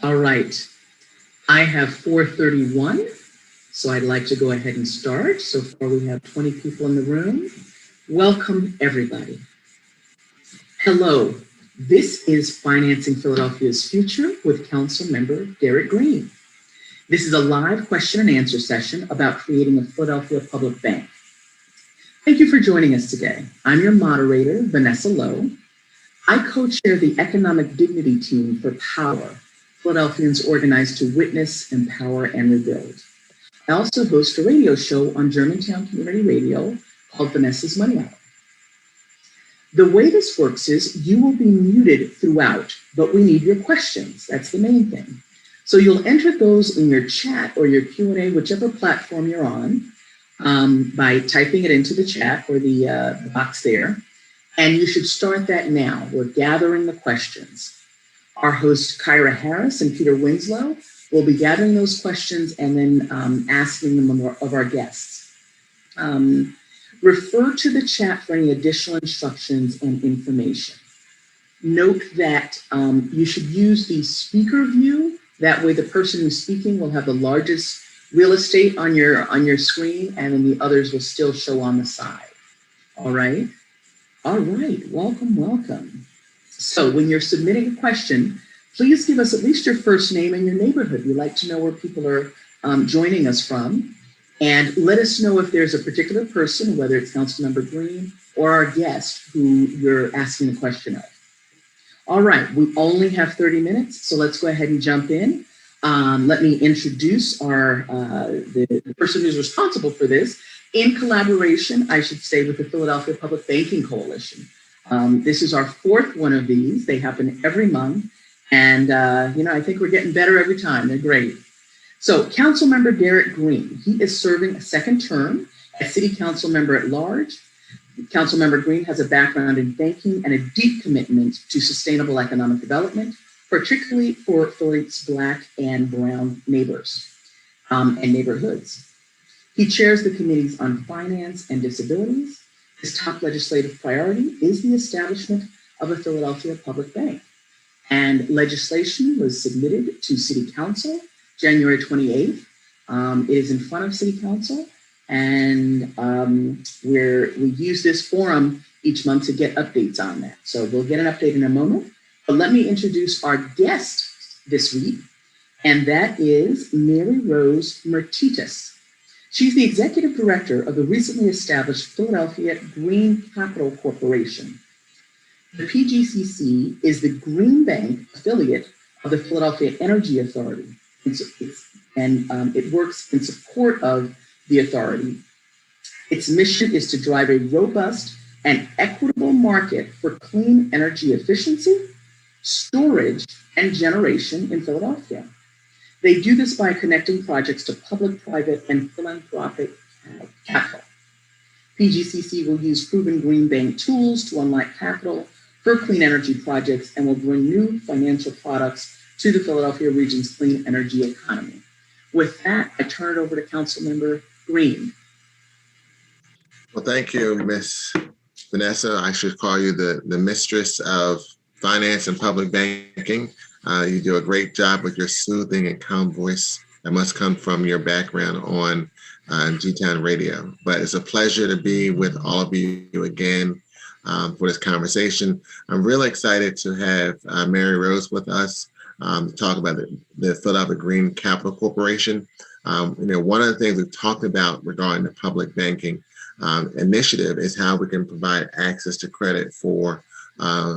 All right. I have 4:31, so I'd like to go ahead and start. So far we have 20 people in the room. Welcome, everybody. Hello. This is Financing Philadelphia's Future with Council Member Derek Green. This is a live question and answer session about creating a Philadelphia public bank. Thank you for joining us today. I'm your moderator, Vanessa Lowe. I co-chair the Economic Dignity Team for POWER, Philadelphians organized to witness, empower, and rebuild. I also host a radio show on Germantown Community Radio called Vanessa's Money Hour. The way this works is you will be muted throughout, but we need your questions. That's the main thing. So you'll enter those in your chat or your Q&A, whichever platform you're on, by typing it into the chat or the box there. And you should start that now. We're gathering the questions. Our hosts, Kyra Harris and Peter Winslow, will be gathering those questions and then asking them of our guests. Refer to the chat for any additional instructions and information. Note that you should use the speaker view. That way the person who's speaking will have the largest real estate on your screen, and then the others will still show on the side. All right? All right, welcome. So when you're submitting a question, please give us at least your first name and your neighborhood. We'd like to know where people are joining us from. And let us know if there's a particular person, whether it's Councilmember Green or our guest who you're asking the question of. All right, we only have 30 minutes, so let's go ahead and jump in. Let me introduce the person who's responsible for this, in collaboration, I should say, with the Philadelphia Public Banking Coalition. This is our fourth one of these. They happen every month. And, I think we're getting better every time. They're great. So Councilmember Derek Green, he is serving a second term as City Council Member at Large. Councilmember Green has a background in banking and a deep commitment to sustainable economic development, particularly for Philly's Black and Brown neighbors and neighborhoods. He chairs the committees on finance and disabilities. His top legislative priority is the establishment of a Philadelphia public bank. And legislation was submitted to City Council January 28th. It is in front of City Council, and we use this forum each month to get updates on that. So we'll get an update in a moment. But let me introduce our guest this week, and that is Maryrose Myrtetus. She's the executive director of the recently established Philadelphia Green Capital Corporation. The PGCC is the Green Bank affiliate of the Philadelphia Energy Authority, and it works in support of the authority. Its mission is to drive a robust and equitable market for clean energy efficiency, storage, and generation in Philadelphia. They do this by connecting projects to public, private, and philanthropic capital. PGCC will use proven green bank tools to unlock capital for clean energy projects and will bring new financial products to the Philadelphia region's clean energy economy. With that, I turn it over to Councilmember Green. Well, thank you, Miss Vanessa. I should call you the mistress of finance and public banking. You do a great job with your soothing and calm voice that must come from your background on G-Town Radio. But it's a pleasure to be with all of you again for this conversation. I'm really excited to have Maryrose with us to talk about the Philadelphia Green Capital Corporation. One of the things we've talked about regarding the public banking initiative is how we can provide access to credit for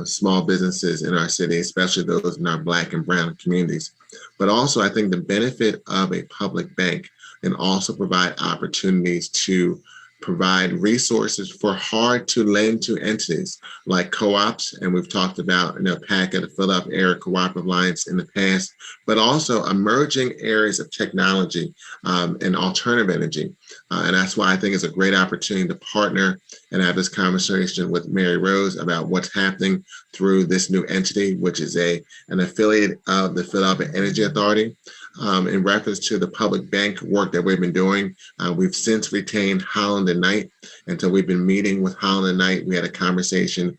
small businesses in our city, especially those in our Black and Brown communities. But also, I think the benefit of a public bank can also provide opportunities to provide resources for hard to lend to entities like co-ops, and we've talked about PAC at the Philadelphia Area Cooperative Alliance in the past, but also emerging areas of technology and alternative energy. And that's why I think it's a great opportunity to partner and have this conversation with Maryrose about what's happening through this new entity, which is an affiliate of the Philadelphia Energy Authority. In reference to the public bank work that we've been doing, we've since retained Holland and Knight. And so we've been meeting with Holland and Knight. We had a conversation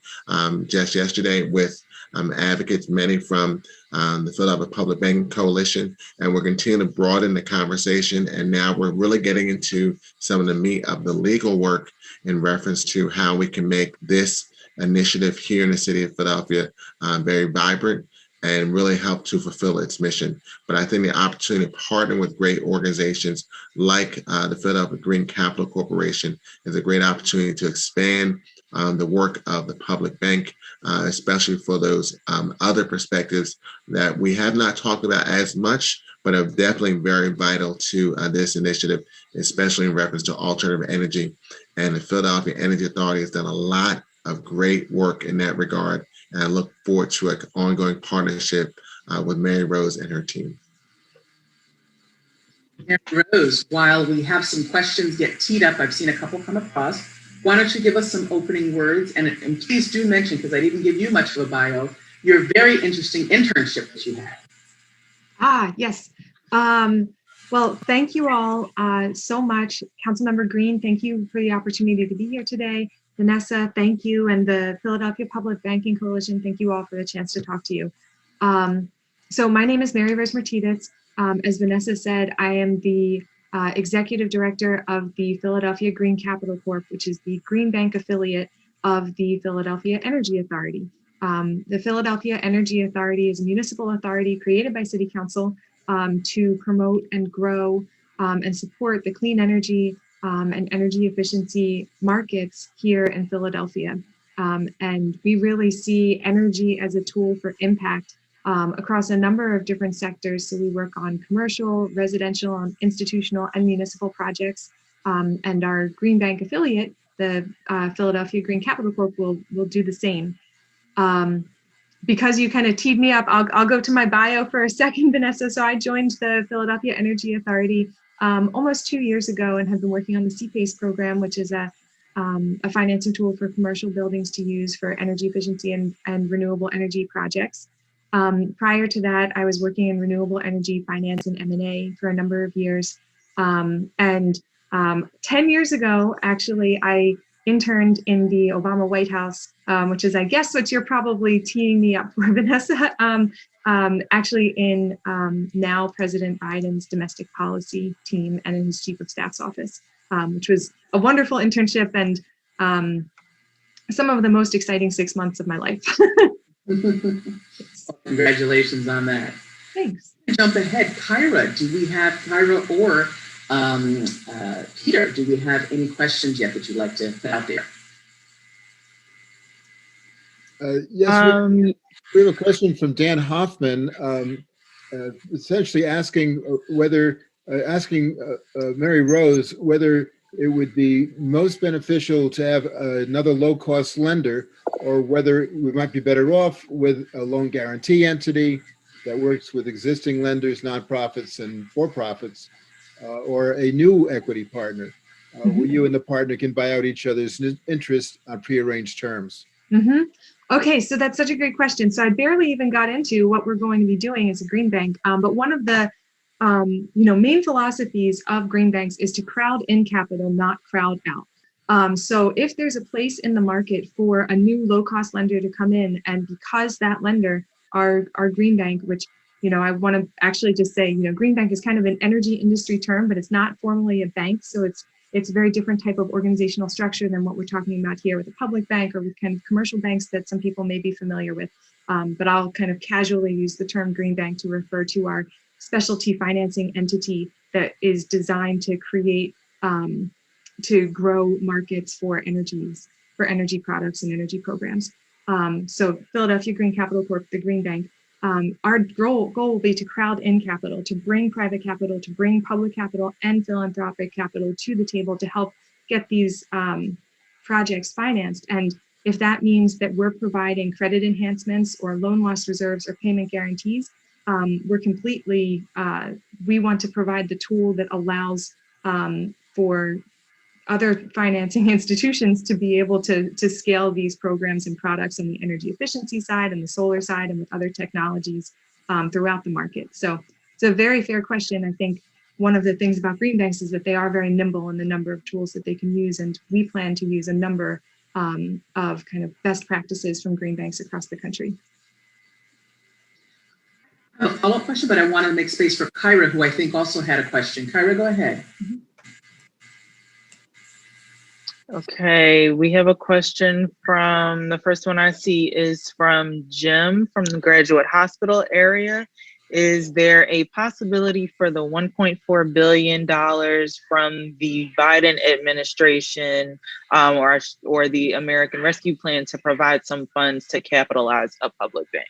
just yesterday with advocates, many from the Philadelphia Public Banking Coalition, and we're continuing to broaden the conversation. And now we're really getting into some of the meat of the legal work in reference to how we can make this initiative here in the city of Philadelphia very vibrant and really help to fulfill its mission. But I think the opportunity to partner with great organizations like the Philadelphia Green Capital Corporation is a great opportunity to expand the work of the public bank, especially for those other perspectives that we have not talked about as much, but are definitely very vital to this initiative, especially in reference to alternative energy. And the Philadelphia Energy Authority has done a lot of great work in that regard. And I look forward to an ongoing partnership with Maryrose and her team. Maryrose, while we have some questions get teed up, I've seen a couple come across. Why don't you give us some opening words? And please do mention, because I didn't give you much of a bio, your very interesting internship that you had. Yes. Well, thank you all so much. Councilmember Green, thank you for the opportunity to be here today. Vanessa, thank you. And the Philadelphia Public Banking Coalition, thank you all for the chance to talk to you. So my name is Maryrose Myrtetus. As Vanessa said, I am the Executive Director of the Philadelphia Green Capital Corp, which is the Green Bank affiliate of the Philadelphia Energy Authority. The Philadelphia Energy Authority is a municipal authority created by City Council to promote and grow and support the clean energy and energy efficiency markets here in Philadelphia. And we really see energy as a tool for impact across a number of different sectors. So we work on commercial, residential, institutional, and municipal projects. And our Green Bank affiliate, the Philadelphia Green Capital Corp, will do the same. Because you kind of teed me up, I'll go to my bio for a second, Vanessa. So I joined the Philadelphia Energy Authority almost 2 years ago and have been working on the CPACE program, which is a financing tool for commercial buildings to use for energy efficiency and renewable energy projects. Prior to that, I was working in renewable energy finance and M&A for a number of years. 10 years ago, actually, I interned in the Obama White House, which is, I guess, what you're probably teeing me up for, Vanessa, actually in now President Biden's domestic policy team and in his chief of staff's office, which was a wonderful internship and some of the most exciting 6 months of my life. Congratulations on that. Thanks. Jump ahead, Kyra, or Peter, do we have any questions yet that you'd like to put out there? Yes, we have a question from Dan Hoffman, essentially asking whether, Maryrose, whether it would be most beneficial to have another low-cost lender, or whether we might be better off with a loan guarantee entity that works with existing lenders, nonprofits, and for-profits, or a new equity partner, where you and the partner can buy out each other's interest on prearranged terms. Okay, so that's such a great question. So I barely even got into what we're going to be doing as a green bank, but one of the main philosophies of green banks is to crowd in capital, not crowd out. So if there's a place in the market for a new low-cost lender to come in, and because that lender, our green bank, which I want to actually just say, green bank is kind of an energy industry term, but it's not formally a bank. So it's a very different type of organizational structure than what we're talking about here with a public bank or with kind of commercial banks that some people may be familiar with. But I'll kind of casually use the term green bank to refer to our specialty financing entity that is designed to create, to grow markets for energy products and energy programs. So Philadelphia Green Capital Corp, the Green Bank, our goal will be to crowd in capital, to bring private capital, to bring public capital and philanthropic capital to the table to help get these projects financed. And if that means that we're providing credit enhancements or loan loss reserves or payment guarantees, we want to provide the tool that allows for other financing institutions to be able to scale these programs and products on the energy efficiency side and the solar side and with other technologies throughout the market. So it's a very fair question. I think one of the things about green banks is that they are very nimble in the number of tools that they can use, and we plan to use a number of kind of best practices from green banks across the country. follow-up question, but I want to make space for Kyra, who I think also had a question. Kyra, go ahead. Okay, we have a question from, the first one I see is from Jim from the Graduate Hospital area. Is there a possibility for the $1.4 billion from the Biden administration or the American Rescue Plan to provide some funds to capitalize a public bank?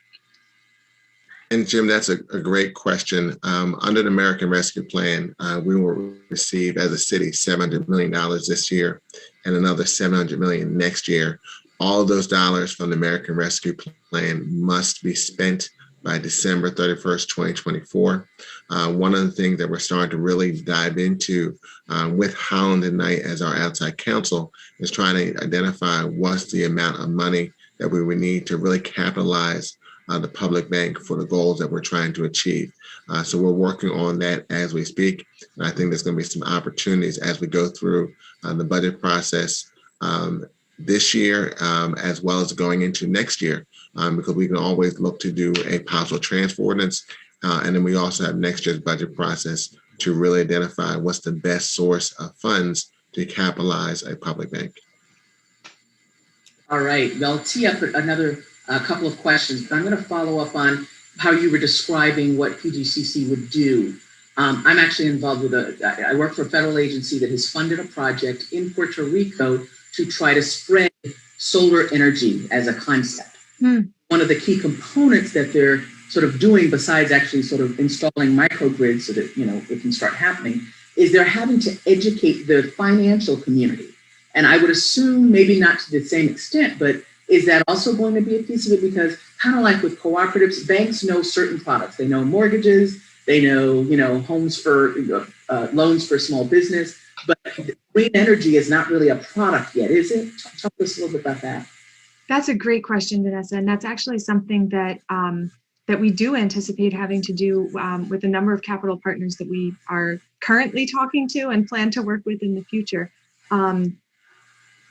And Jim, that's a great question. Under the American Rescue Plan, we will receive as a city $700 million this year and another $700 million next year. All of those dollars from the American Rescue Plan must be spent by December 31st, 2024. One of the things that we're starting to really dive into with Holland and Knight as our outside counsel is trying to identify what's the amount of money that we would need to really capitalize the public bank for the goals that we're trying to achieve. So we're working on that as we speak. And I think there's going to be some opportunities as we go through the budget process this year, as well as going into next year, because we can always look to do a possible transfer ordinance. And then we also have next year's budget process to really identify what's the best source of funds to capitalize a public bank. All right, well, I'll tee up another couple of questions, but I'm going to follow up on how you were describing what PGCC would do. I'm actually involved with I work for a federal agency that has funded a project in Puerto Rico to try to spread solar energy as a concept. One of the key components that they're sort of doing, besides actually sort of installing microgrids so that, you know, it can start happening, is they're having to educate the financial community. And I would assume, maybe not to the same extent, but is that also going to be a piece of it? Because kind of like with cooperatives, banks know certain products. They know mortgages, they know, you know, homes for loans for small business, but green energy is not really a product yet, is it? Talk to us a little bit about that. That's a great question, Vanessa, and that's actually something that that we do anticipate having to do with a number of capital partners that we are currently talking to and plan to work with in the future.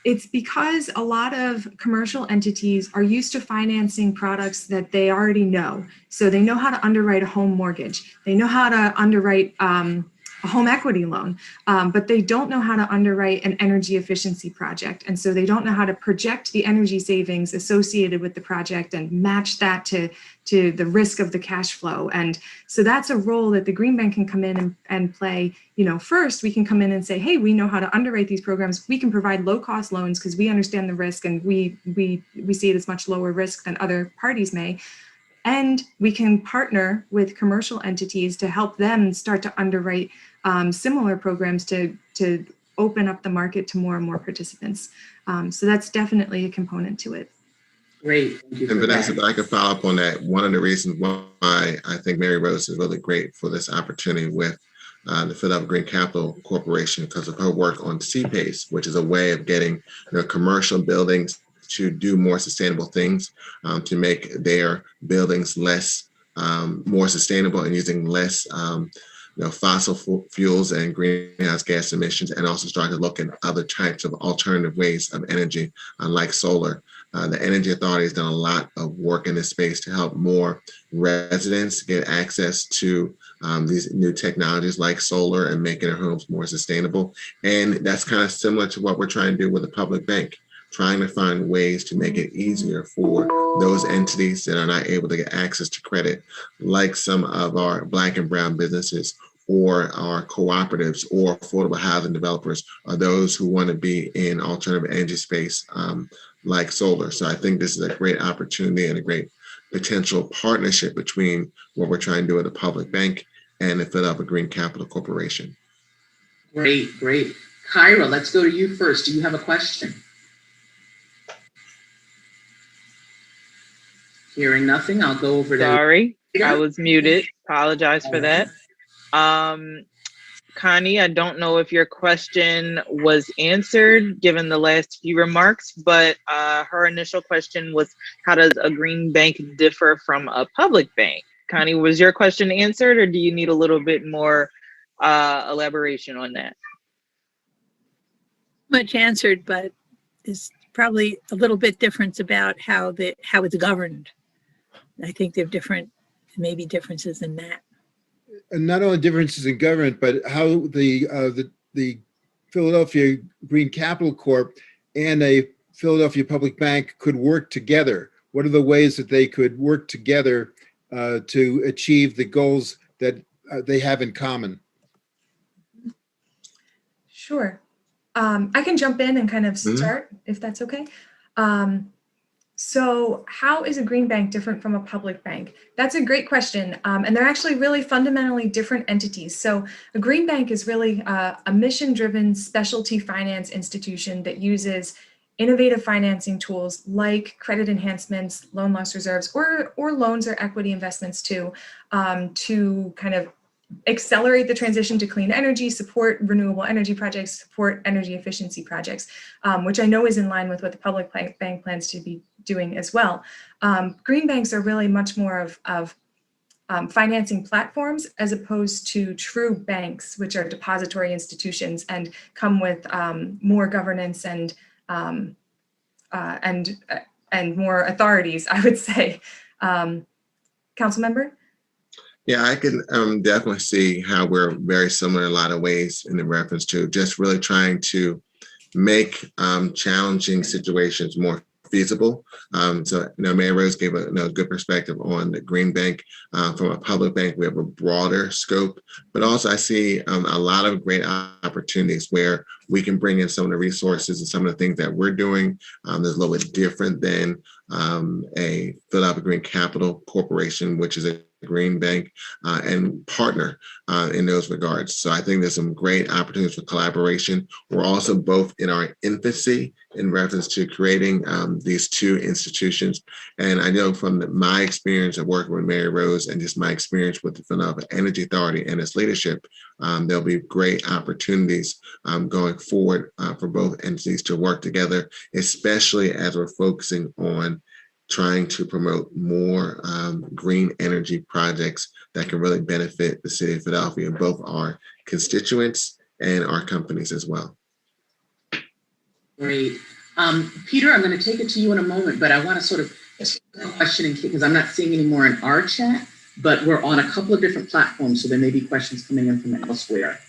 It's because a lot of commercial entities are used to financing products that they already know. So they know how to underwrite a home mortgage. They know how to underwrite a home equity loan, but they don't know how to underwrite an energy efficiency project. And so they don't know how to project the energy savings associated with the project and match that to the risk of the cash flow. And so that's a role that the Green Bank can come in and play. You know, first we can come in and say, hey, we know how to underwrite these programs. We can provide low cost loans because we understand the risk and we see it as much lower risk than other parties may. And we can partner with commercial entities to help them start to underwrite similar programs to open up the market to more and more participants. So that's definitely a component to it. Great. Thank you. And Vanessa, if I could follow up on that, one of the reasons why I think Maryrose is really great for this opportunity with the Philadelphia Green Capital Corporation, because of her work on CPACE, which is a way of getting commercial buildings to do more sustainable things, to make their buildings more sustainable and using less fossil fuels and greenhouse gas emissions, and also start to look at other types of alternative ways of energy, like solar. The Energy Authority has done a lot of work in this space to help more residents get access to these new technologies like solar and making their homes more sustainable. And that's kind of similar to what we're trying to do with the public bank, trying to find ways to make it easier for those entities that are not able to get access to credit, like some of our Black and brown businesses or our cooperatives or affordable housing developers, or those who want to be in alternative energy space like solar. So I think this is a great opportunity and a great potential partnership between what we're trying to do at the public bank and the Philadelphia Green Capital Corporation. Great, great. Kyra, let's go to you first. Do you have a question? Hearing nothing, I'll go over to... Sorry, I was muted. Apologize for that. Connie, I don't know if your question was answered given the last few remarks, but her initial question was, how does a green bank differ from a public bank? Connie, was your question answered, or do you need a little bit more elaboration on that? Much answered, but is probably a little bit different about how it's governed. I think they have different may be differences in that. And not only differences in government, but how the Philadelphia Green Capital Corp and a Philadelphia Public Bank could work together. What are the ways that they could work together to achieve the goals that they have in common? Sure. I can jump in and kind of Mhm. start, if that's okay. So how is a green bank different from a public bank? That's a great question. And they're actually really fundamentally different entities. So a green bank is really a mission-driven specialty finance institution that uses innovative financing tools like credit enhancements, loan loss reserves, or loans or equity investments too, to kind of accelerate the transition to clean energy, support renewable energy projects, support energy efficiency projects, which I know is in line with what the public bank plans to be doing as well. Green banks are really much more of financing platforms as opposed to true banks, which are depository institutions and come with more governance and more authorities, I would say. Council member? Yeah, I can definitely see how we're very similar in a lot of ways in reference to just really trying to make challenging situations more feasible. So, Maryrose gave a good perspective on the green bank. From a public bank, we have a broader scope, but also I see a lot of great opportunities where we can bring in some of the resources and some of the things that we're doing. That's a little bit different than a Philadelphia Green Capital Corporation, which is a green bank, and partner in those regards. So I think there's some great opportunities for collaboration. We're also both in our infancy in reference to creating these two institutions. And I know from my experience of working with Maryrose and just my experience with the Philadelphia Energy Authority and its leadership, there'll be great opportunities going forward for both entities to work together, especially as we're focusing on trying to promote more green energy projects that can really benefit the city of Philadelphia, both our constituents and our companies as well. Great. Peter, I'm going to take it to you in a moment, but I want to sort of question because I'm not seeing any more in our chat, but we're on a couple of different platforms, so there may be questions coming in from elsewhere.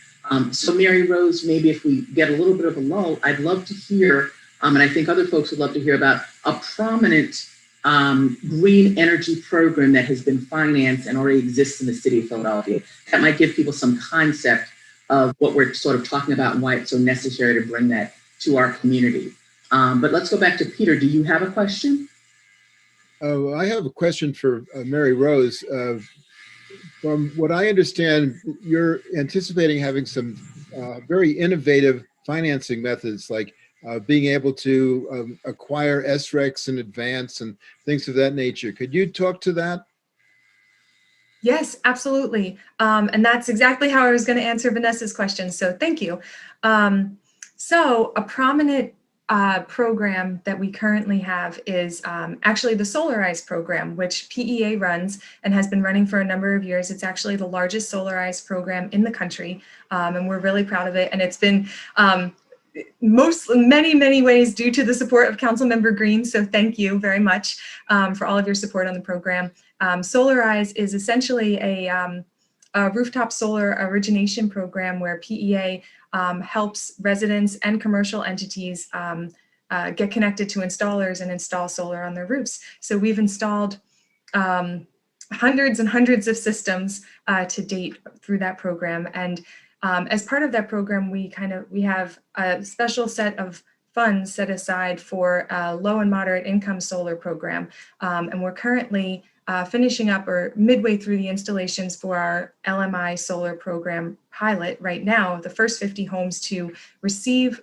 So Maryrose, maybe if we get a little bit of a lull, I'd love to hear, and I think other folks would love to hear about a prominent green energy program that has been financed and already exists in the city of Philadelphia. That might give people some concept of what we're sort of talking about and why it's so necessary to bring that to our community. But let's go back to Peter. Do you have a question? I have a question for Maryrose. From what I understand, you're anticipating having some very innovative financing methods, like being able to acquire SRECs in advance and things of that nature. Could you talk to that? Yes, absolutely. And that's exactly how I was going to answer Vanessa's question. So thank you. So a prominent program that we currently have is actually the Solarize program, which PEA runs and has been running for a number of years. It's actually the largest Solarize program in the country, and we're really proud of it. And it's been many ways due to the support of Councilmember Green. So thank you very much for all of your support on the program. Solarize is essentially a rooftop solar origination program where PEA helps residents and commercial entities get connected to installers and install solar on their roofs. So we've installed hundreds and hundreds of systems to date through that program. And as part of that program, we have a special set of funds set aside for a low and moderate income solar program. And we're currently finishing up or midway through the installations for our LMI solar program pilot right now, the first 50 homes to receive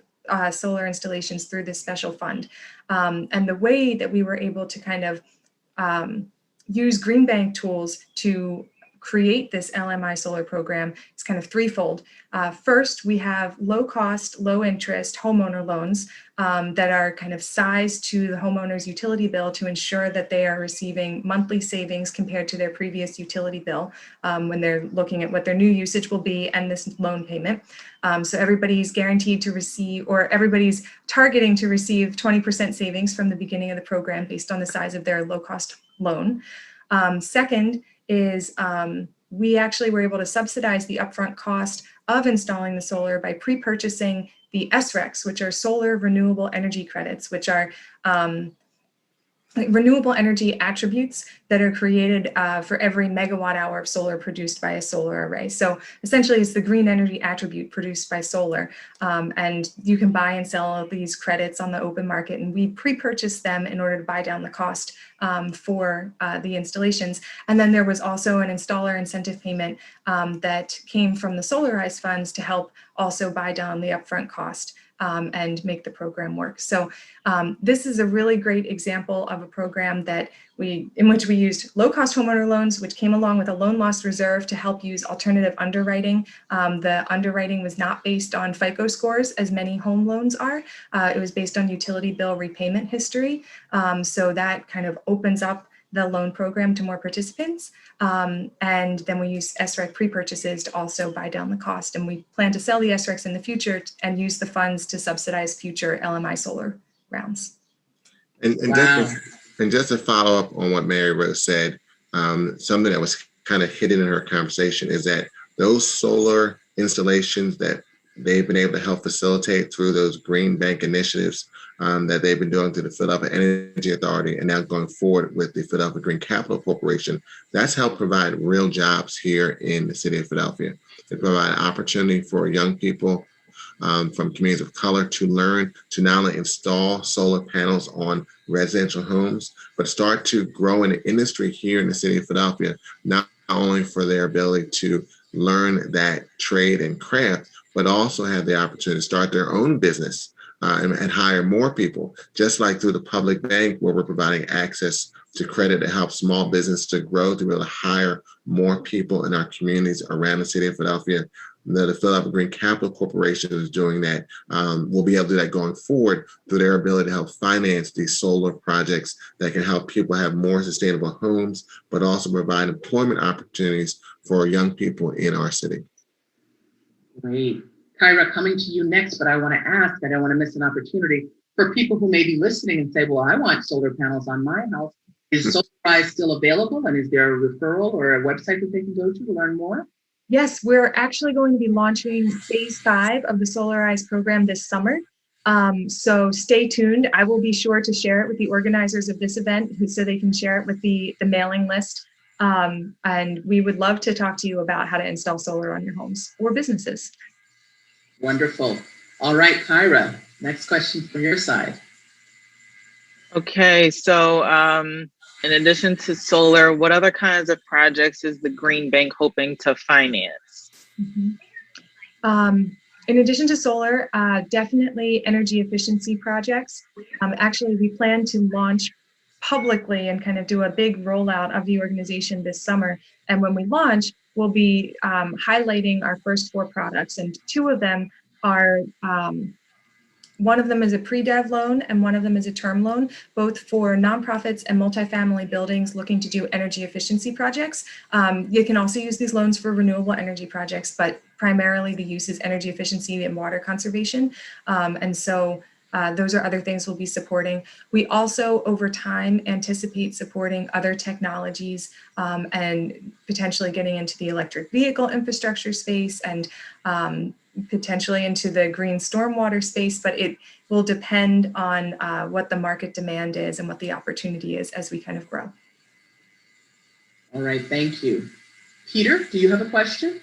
solar installations through this special fund. And the way that we were able to kind of use green bank tools to create this LMI solar program is kind of threefold. First, we have low cost, low interest homeowner loans that are kind of sized to the homeowner's utility bill to ensure that they are receiving monthly savings compared to their previous utility bill when they're looking at what their new usage will be and this loan payment. So everybody's guaranteed to receive, or everybody's targeting to receive 20% savings from the beginning of the program based on the size of their low cost loan. Second is we actually were able to subsidize the upfront cost of installing the solar by pre-purchasing the SRECs, which are solar renewable energy credits, which are renewable energy attributes that are created for every megawatt hour of solar produced by a solar array. So essentially it's the green energy attribute produced by solar. And you can buy and sell these credits on the open market, and we pre-purchased them in order to buy down the cost for the installations. And then there was also an installer incentive payment that came from the solarize funds to help also buy down the upfront cost and make the program work. So this is a really great example of a program that in which we used low-cost homeowner loans, which came along with a loan loss reserve to help use alternative underwriting. The underwriting was not based on FICO scores, as many home loans are. It was based on utility bill repayment history. So that kind of opens up the loan program to more participants. And then we use SREC pre-purchases to also buy down the cost. And we plan to sell the SRECs in the future and use the funds to subsidize future LMI solar rounds. And Wow. just to follow up on what Maryrose said, something that was kind of hidden in her conversation is that those solar installations that they've been able to help facilitate through those green bank initiatives that they've been doing through the Philadelphia Energy Authority and now going forward with the Philadelphia Green Capital Corporation, that's helped provide real jobs here in the city of Philadelphia. They provide opportunity for young people from communities of color to learn to not only install solar panels on residential homes, but start to grow an industry here in the city of Philadelphia, not only for their ability to learn that trade and craft, but also have the opportunity to start their own business and hire more people, just like through the public bank, where we're providing access to credit to help small business to grow, to be able to hire more people in our communities around the city of Philadelphia. The Philadelphia Green Capital Corporation is doing that. We'll be able to do that going forward through their ability to help finance these solar projects that can help people have more sustainable homes, but also provide employment opportunities for young people in our city. Great. Kyra, coming to you next, but I want to ask, I don't want to miss an opportunity for people who may be listening and say, well, I want solar panels on my house. Is solarize still available? And is there a referral or a website that they can go to learn more? Yes, we're actually going to be launching phase 5 of the solarize program this summer. So stay tuned. I will be sure to share it with the organizers of this event so they can share it with the mailing list. And we would love to talk to you about how to install solar on your homes or businesses. Wonderful. All right, Kyra, next question from your side. Okay, so in addition to solar, what other kinds of projects is the Green Bank hoping to finance? Mm-hmm. In addition to solar, definitely energy efficiency projects. Actually, we plan to launch publicly and kind of do a big rollout of the organization this summer. And when we launch, we'll be highlighting our first 4 products, and 2 of them are one of them is a pre-dev loan and one of them is a term loan, both for nonprofits and multifamily buildings looking to do energy efficiency projects. You can also use these loans for renewable energy projects, but primarily the use is energy efficiency and water conservation. And so those are other things we'll be supporting. We also, over time, anticipate supporting other technologies and potentially getting into the electric vehicle infrastructure space and potentially into the green stormwater space, but it will depend on what the market demand is and what the opportunity is as we kind of grow. All right, thank you. Peter, do you have a question?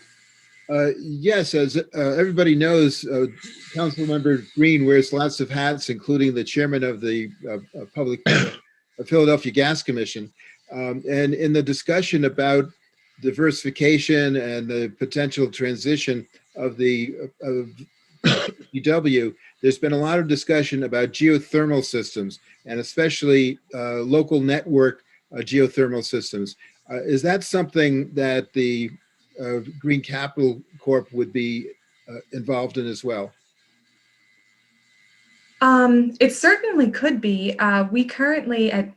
Yes, as everybody knows, Councilmember Green wears lots of hats, including the chairman of the Philadelphia Gas Commission. And in the discussion about diversification and the potential transition of the UW, there's been a lot of discussion about geothermal systems and especially local network geothermal systems. Is that something that the Green Capital Corp would be involved in as well? It certainly could be. We currently at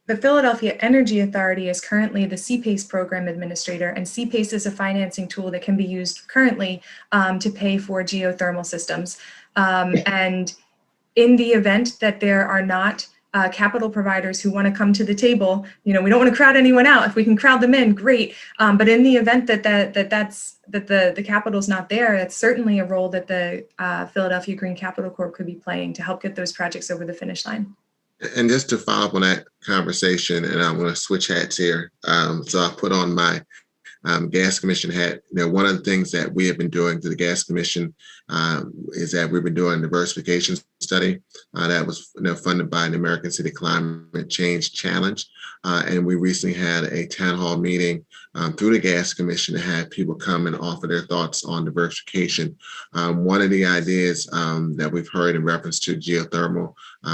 the Philadelphia Energy Authority is currently the CPACE program administrator, and CPACE is a financing tool that can be used currently to pay for geothermal systems. And in the event that there are not capital providers who want to come to the table. We don't want to crowd anyone out. If we can crowd them in, great. But in the event that the capital's not there, it's certainly a role that the Philadelphia Green Capital Corp could be playing to help get those projects over the finish line. And just to follow up on that conversation, and I'm going to switch hats here. So I put on my gas commission hat. One of the things that we have been doing to the gas commission is that we've been doing a diversification study that was funded by the American City Climate Change Challenge. And we recently had a town hall meeting through the gas commission to have people come and offer their thoughts on diversification. One of the ideas that we've heard in reference to geothermal,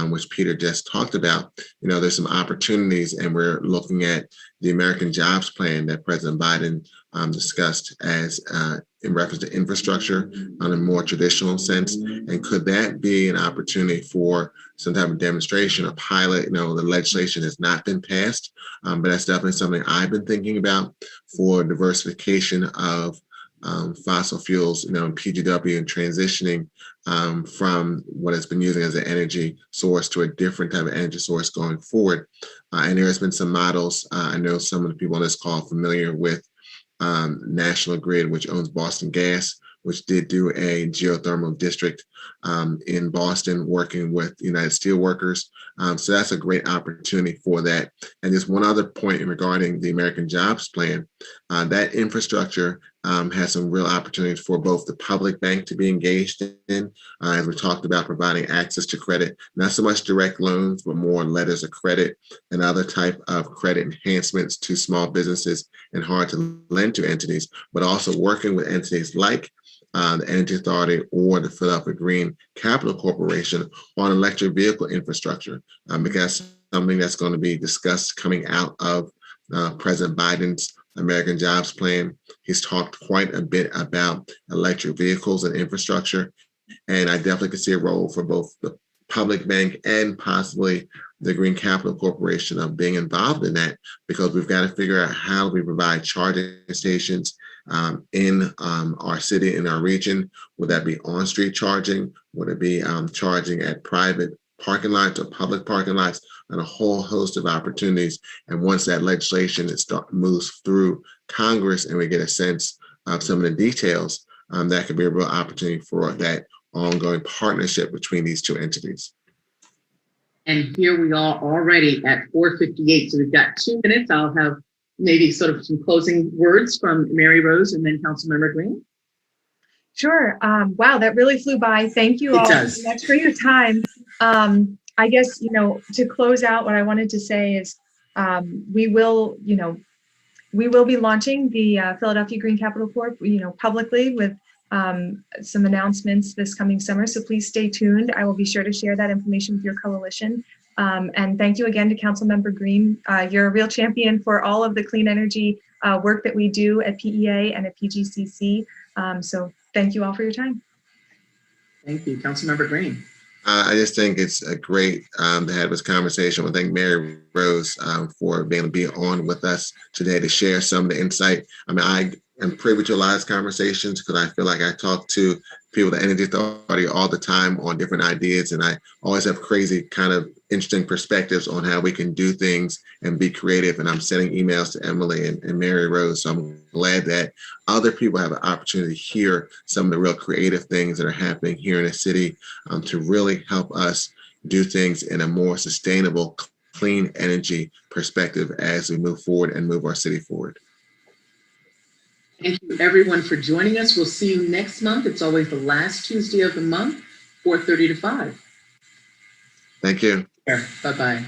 which Peter just talked about, there's some opportunities, and we're looking at the American Jobs Plan that President Biden discussed as in reference to infrastructure on a more traditional sense. And could that be an opportunity for some type of demonstration, a pilot? The legislation has not been passed, but that's definitely something I've been thinking about for diversification of fossil fuels, in PGW, and transitioning from what has been using as an energy source to a different type of energy source going forward. And there has been some models. I know some of the people on this call are familiar with National Grid, which owns Boston Gas, which did do a geothermal district in Boston, working with United Steelworkers. So that's a great opportunity for that. And just one other point regarding the American Jobs Plan, that infrastructure has some real opportunities for both the public bank to be engaged in, as we talked about, providing access to credit, not so much direct loans, but more letters of credit and other type of credit enhancements to small businesses and hard to lend to entities, but also working with entities like the Energy Authority or the Philadelphia Green Capital Corporation on electric vehicle infrastructure, because something that's going to be discussed coming out of President Biden's American Jobs Plan. He's talked quite a bit about electric vehicles and infrastructure, and I definitely could see a role for both the public bank and possibly the Green Capital Corporation of being involved in that, because we've got to figure out how we provide charging stations in our city, in our region. Would that be on-street charging? Would it be charging at private parking lots or public parking lots, and a whole host of opportunities? And once that legislation moves through Congress and we get a sense of some of the details, that could be a real opportunity for that ongoing partnership between these two entities. And here we are already at 4:58. So we've got 2 minutes. I'll have maybe sort of some closing words from Maryrose and then Councilmember Green. Sure. Wow, that really flew by. Thank you all so much for your time. I guess, to close out, what I wanted to say is we will be launching the Philadelphia Green Capital Corp, publicly with some announcements this coming summer. So please stay tuned. I will be sure to share that information with your coalition. And thank you again to Councilmember Green. You're a real champion for all of the clean energy work that we do at PEA and at PGCC. So thank you all for your time. Thank you, Councilmember Green. I just think it's a great to have this conversation. I thank Maryrose for being able to be on with us today to share some of the insight. I am privy to a lot of conversations because I feel like I talk to people at the Energy Authority all the time on different ideas, and I always have crazy kind of interesting perspectives on how we can do things and be creative. And I'm sending emails to Emily and Maryrose, so I'm glad that other people have an opportunity to hear some of the real creative things that are happening here in the city to really help us do things in a more sustainable, clean energy perspective as we move forward and move our city forward. Thank you, everyone, for joining us. We'll see you next month. It's always the last Tuesday of the month, 4:30 to 5. Thank you. Bye-bye.